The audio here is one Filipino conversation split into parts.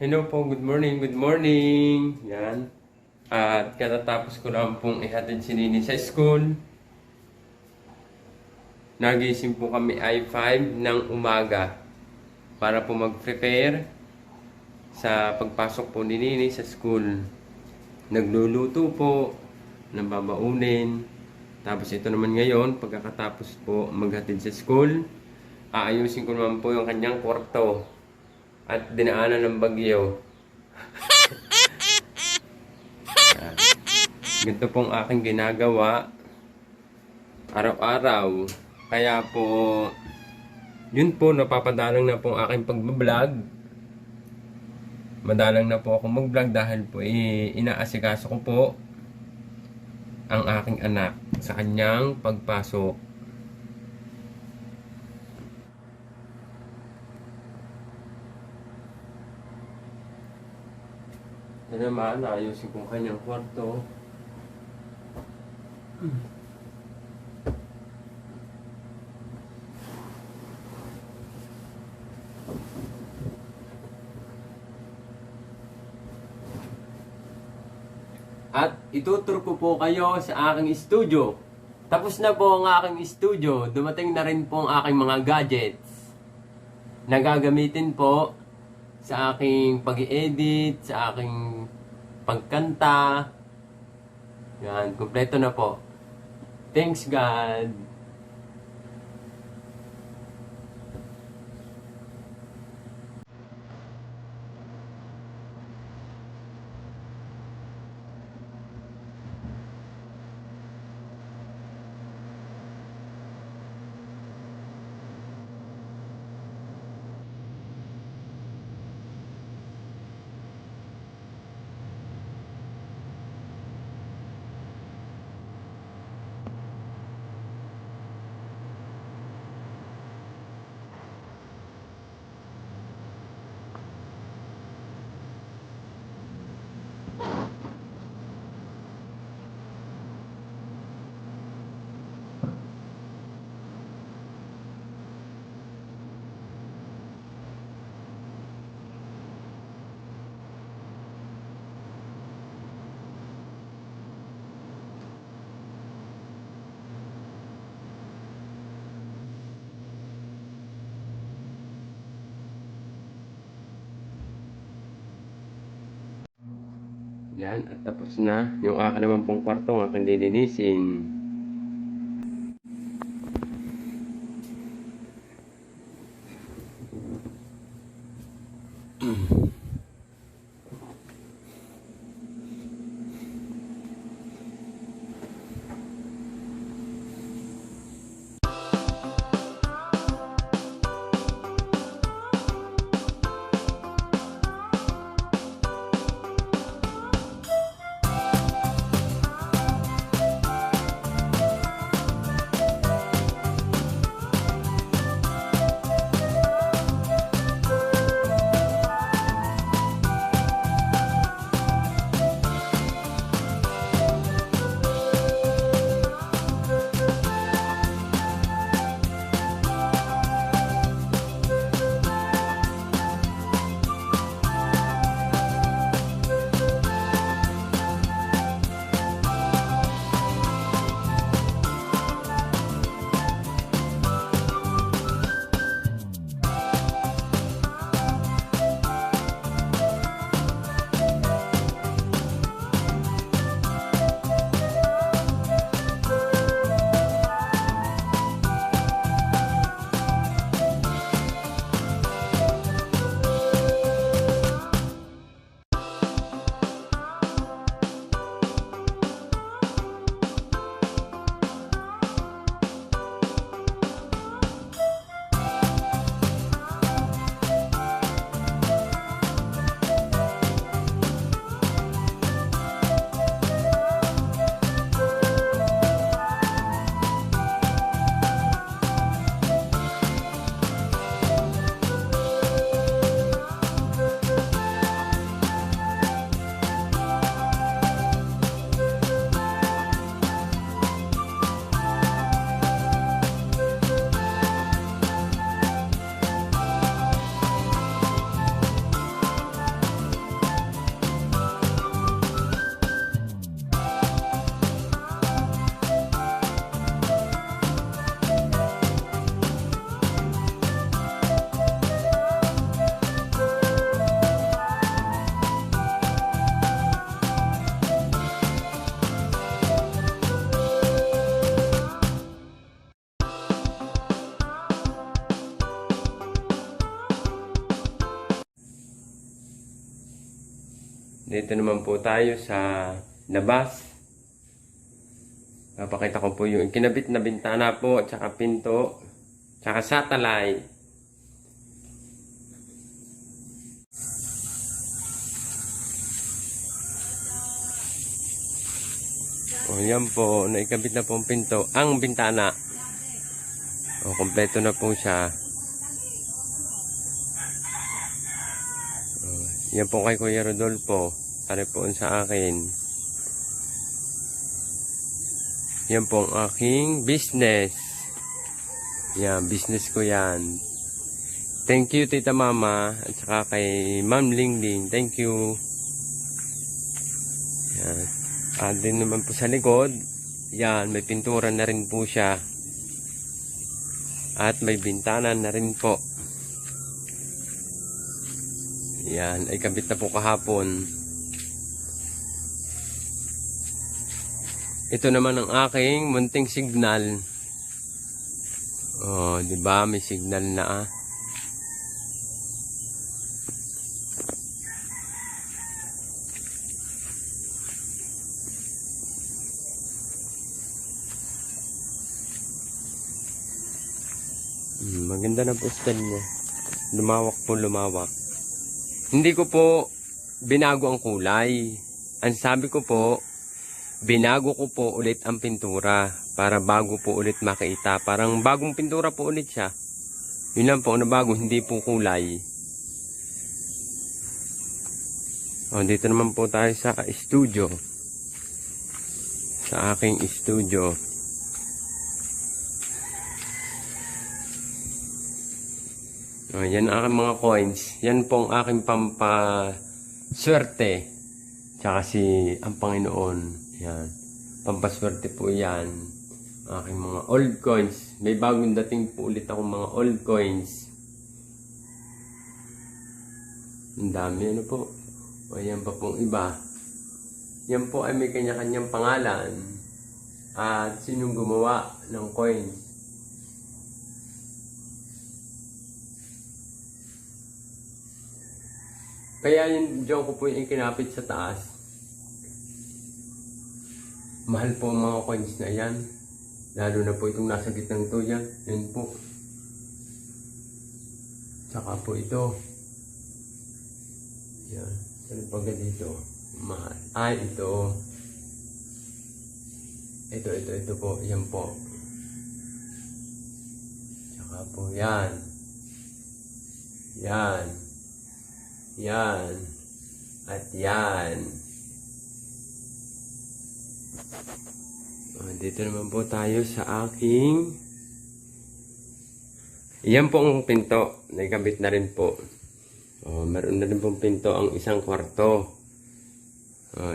Hello po, good morning, good morning. Yan. At katatapos ko lang pong ihatid si Nini sa school. Nagising po kami ay 5 ng umaga para po mag-prepare sa pagpasok po ni Nini sa school. Nagluluto po ng babaunin. Tapos ito naman ngayon, pagkakatapos po maghatid sa school, aayusin ko naman po yung kanyang kwarto at dinaanan ng bagyo. Ganito pong aking ginagawa araw-araw. Kaya po, yun po, napapadalang na po ang aking pagbablog. Madalang na po ako mag-vlog dahil po inaasikaso ko po ang aking anak sa kanyang pagpasok. Ito naman, ayusin ko kanyang kwarto. At ituturo ko po kayo sa aking studio. Tapos na po ang aking studio. Dumating na rin po ang aking mga gadgets na gagamitin po sa aking pag-edit, sa aking pagkanta. Yan, kumpleto na po. Thanks God! Yan, at tapos na. Yung akin naman pong kwarto, ang aking lilinisin. Dito naman po tayo sa labas. Papakita ko po yung kinabit na bintana po, at saka pinto, tsaka satellite. O yan po, naikabit na po ang pinto, ang bintana. O kompleto na po siya. O, yan po kay Kuya Rodolfo, pare po sa akin. Yan po ang aking business. Yan, business ko yan. Thank you, Tita Mama. At saka kay Ma'am Lingling. Thank you. Yan. At din naman po sa likod. Yan, may pintura na rin po siya. At may bintana na rin po. Yan, ay kabit na po kahapon. Ito naman ang aking munting signal. Oh, 'di ba? May signal na. Maganda na po style niya. Lumawak po, lumawak. Hindi ko po binago ang kulay. Ang sabi ko po, binago ko po ulit ang pintura para bago po ulit makita. Parang bagong pintura po ulit siya. Yun lang po na bago, hindi po kulay. O, dito naman po tayo sa studio. Sa aking studio. O, yan ang aking mga coins. Yan po ang aking pampaswerte. Tsaka si ang Panginoon. Yan. Pampaswerte po yan. Aking mga old coins. May bagong dating po ulit akong mga old coins. Ang dami. Ano po? O yan pa pong iba. Yan po ay may kanya-kanyang pangalan. At sinong gumawa ng coins. Kaya yung diyan ko po yung kinapit sa taas. Mahal po ang mga coins na yan. Lalo na po itong nasa gitnang ito yan. Yan po. Tsaka po ito. Yan. Ano pa dito? Mahal. Ay, ito. Ito po. Yan po. Tsaka po yan. Yan. Yan. At yan. Dito naman po tayo sa aking yan po ang pinto. Naikabit na rin po. Meron na rin pong pinto ang isang kwarto.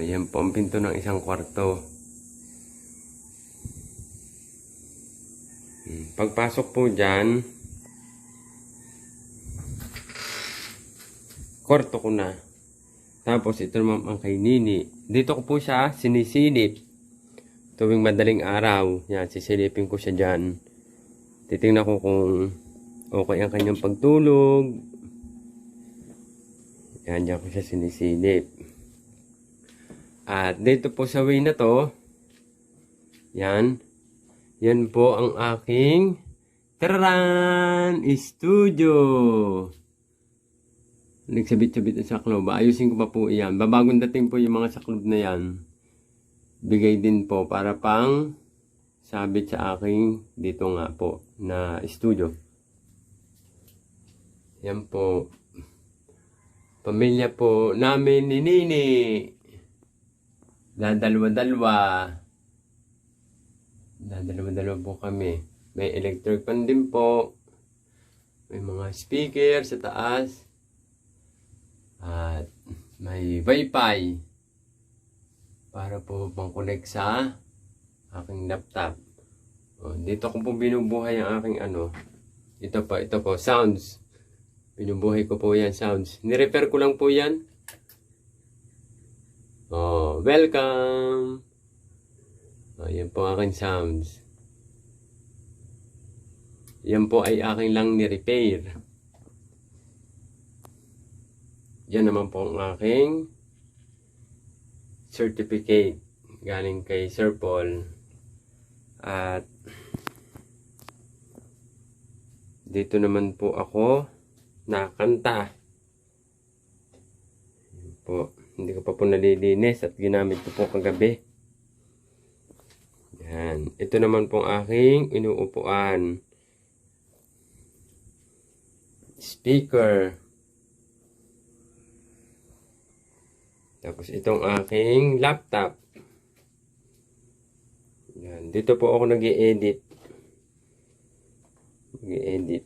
Yan po ang pinto ng isang kwarto. Pagpasok po dyan, kwarto ko na. Tapos ito naman ang kay Nini. Dito ko po siya sinisilip. Tuwing madaling araw, yan, sisilipin ko siya dyan. Titingnan ko kung okay ang kanyang pagtulog. Yan, dyan ko siya sinisilip. At dito po sa way na to, yan, yan po ang aking tararan! Studio! Nagsabit-sabit ang saklob. Ayusin ko pa po yan. Babagong dating po yung mga saklob na yan. Bigay din po para pang sabit sa aking dito nga po na studio. Yan po. Pamilya po namin ni Nini. Dadalwa-dalwa po kami. May electric fan din po. May mga speaker sa taas. At may wifi. Para po pang-connect sa aking laptop. Dito ko po binubuhay ang aking ano. Ito po, sounds. Binubuhay ko po yan, sounds. Ni-repair ko lang po yan. Welcome! Yan po aking sounds. Yan po ay aking lang ni-repair. Yan naman po ang aking certificate galing kay Sir Paul. At dito naman po ako nakanta. Yan po. Hindi ko pa po nalilinis at ginamit ko po kagabi. Yan. Ito naman pong aking inuupuan. Speaker. Tapos itong aking laptop. Yan. Dito po ako nag-i-edit. Nag-i-edit.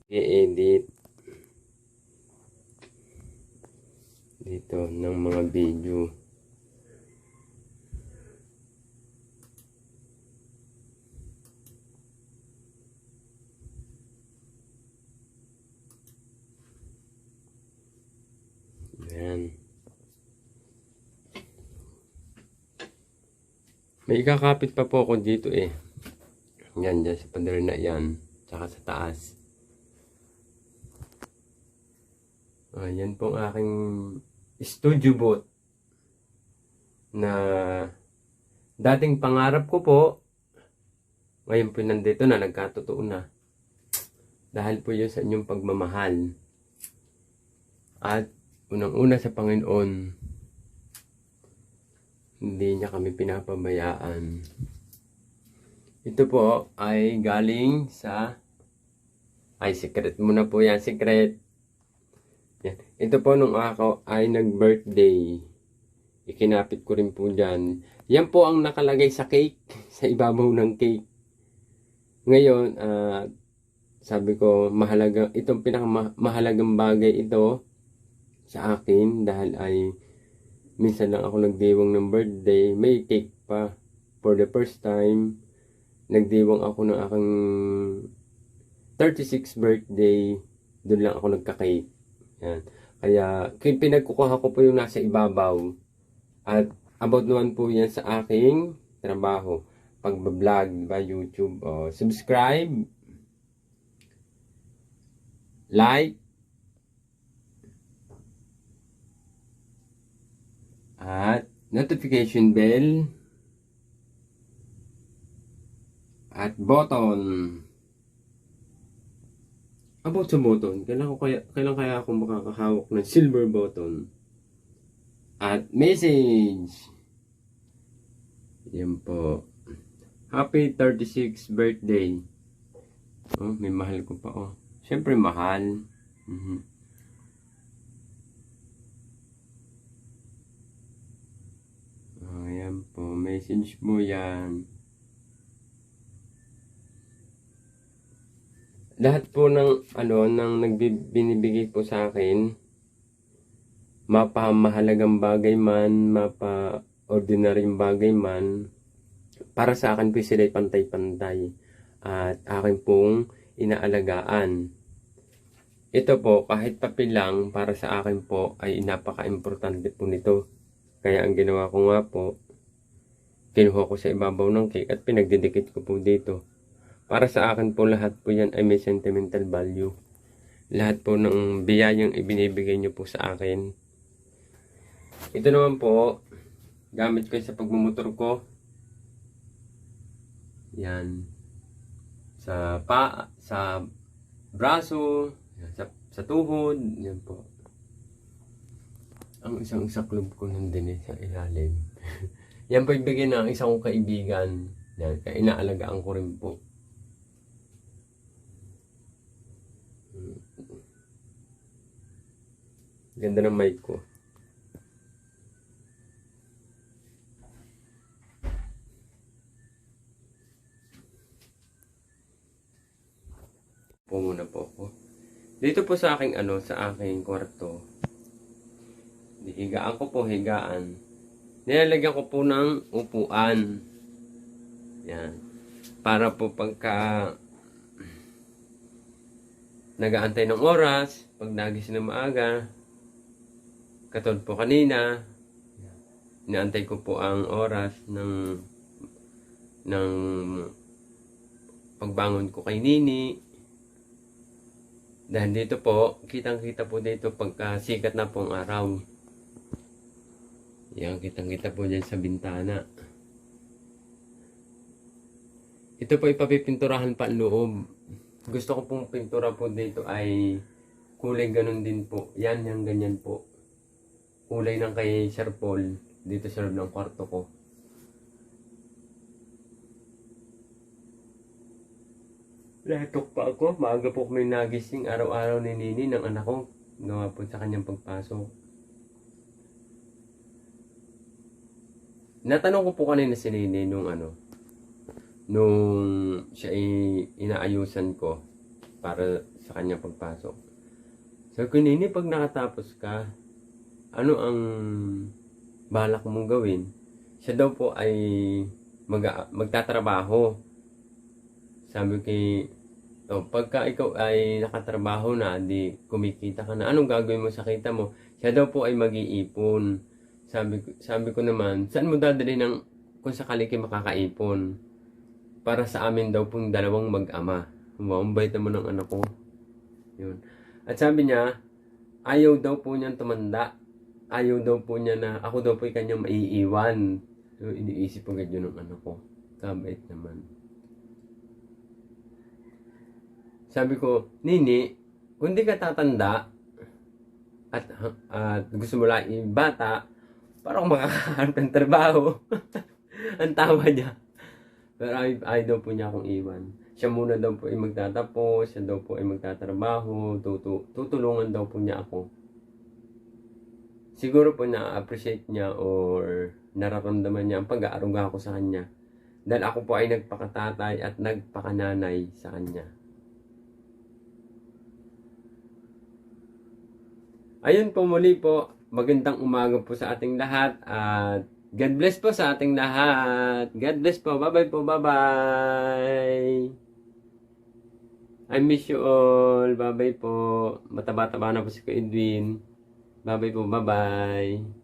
Nag-i-edit. Dito ng mga video. Yan. May ikakapit pa po ako dito eh. Yan, dyan sa pader na yan. Tsaka sa taas. Yan pong aking studio booth. Na dating pangarap ko po. Ngayon po nandito na, nagkatotoo na. Dahil po yun sa inyong pagmamahal. At unang-una sa Panginoon, hindi niya kami pinapabayaan. Ito po ay galing sa... Ay, secret muna po yan, secret. Yan. Ito po nung ako ay nag-birthday. Ikinapit ko rin po dyan. Yan po ang nakalagay sa cake, sa ibabaw ng cake. Ngayon, sabi ko, itong pinakamahalagang bagay ito sa akin dahil ay minsan lang ako nagdiwang ng birthday, may cake pa. For the first time, nagdiwang ako ng aking 36th birthday, doon lang ako nagka-cake. Yan. Kaya, pinagkukuha ko po yung nasa ibabaw. At about naman po yan sa aking trabaho. Pagbablog ba YouTube. Subscribe, like, at notification bell at button. About sa button, kailan kaya ako makakahawak ng silver button? At message. Yan po. Happy 36th birthday. May mahal ko pa Siyempre mahal. Ayan po, message mo yan. Lahat po ng binibigay po sa akin, mapamahalagang bagay man, mapa-ordinaryong bagay man, para sa akin po sila pantay-pantay at akin pong inaalagaan. Ito po, kahit papel lang, para sa akin po ay napaka-importante po nito. Kaya ang ginawa ko nga po, kinuha ko sa ibabaw ng cake at pinagdidikit ko po dito. Para sa akin po lahat po yan ay may sentimental value. Lahat po ng biyayang ibinibigay nyo po sa akin. Ito naman po, gamit ko sa pagmumotor ko. Yan. Sa braso, sa tuhod, yan po. Ang isang saklob ko nandun sa ilalim. Yan po ibigay ng isang kong kaibigan. Yan, kaya inaalagaan ko rin po. Ganda ng mic ko. Po muna po ako. Dito po sa aking sa aking kwarto. Higaan ko po, higaan. Nilalagyan ko po ng upuan. Yan. Para po pagka nag-aantay ng oras, pag nagising na maaga, katulad po kanina, inaantay ko po ang oras ng pagbangon ko kay Nini. Dahil dito po, kitang-kita po dito pagka sikat na pong araw. Yan, kitang-kita po dyan sa bintana. Ito po ipapipinturahan pa ang loob. Gusto ko pong pintura po dito ay kulay ganun din po. Yan, yung ganyan po. Kulay ng kay Sir Paul dito sa loob ng kwarto ko. Latok pa ako. Maaga po kami nagising araw-araw ni Nini ng anak ko. Gawa po sa kanyang pagpasok. Natanong ko po kanina si Nini nung siya ay inaayusan ko para sa kanyang pagpasok. Sabi ko, Nini, pag nakatapos ka, ano ang balak mong gawin? Siya daw po ay magtatrabaho. Sabi ko, pagka ikaw ay nakatrabaho na, di kumikita ka na, anong gagawin mo sa kita mo? Siya daw po ay mag-iipon. Sabi ko naman, saan mo dadalhin kung sakali kayo makakaipon? Para sa amin daw pong dalawang mag-ama. Ang bait naman ng anak ko. Yun. At sabi niya, ayaw daw po niyang tumanda. Ayaw daw po niya na ako daw po yung kanyang maiiwan. So, iniisip agad yun ng anak ko. Kabait naman. Sabi ko, Nini, kung di ka tatanda at gusto mo lang bata, parang makakahanap ng trabaho. Ang tawa niya. Pero ayaw daw po niya akong iwan. Siya muna daw po ay magtatapos, siya daw po ay magtatrabaho, tutulungan daw po niya ako. Siguro po na-appreciate niya or nararamdaman niya ang pag-aaruga ko sa kanya. Dahil ako po ay nagpakatatay at nagpakananay sa kanya. Ayun po muli po, magandang umaga po sa ating lahat at God bless po sa ating lahat. God bless po. Bye-bye po. Bye-bye. I miss you all. Bye-bye po. Mataba-taba na po si Kuya Edwin. Bye-bye po. Bye-bye.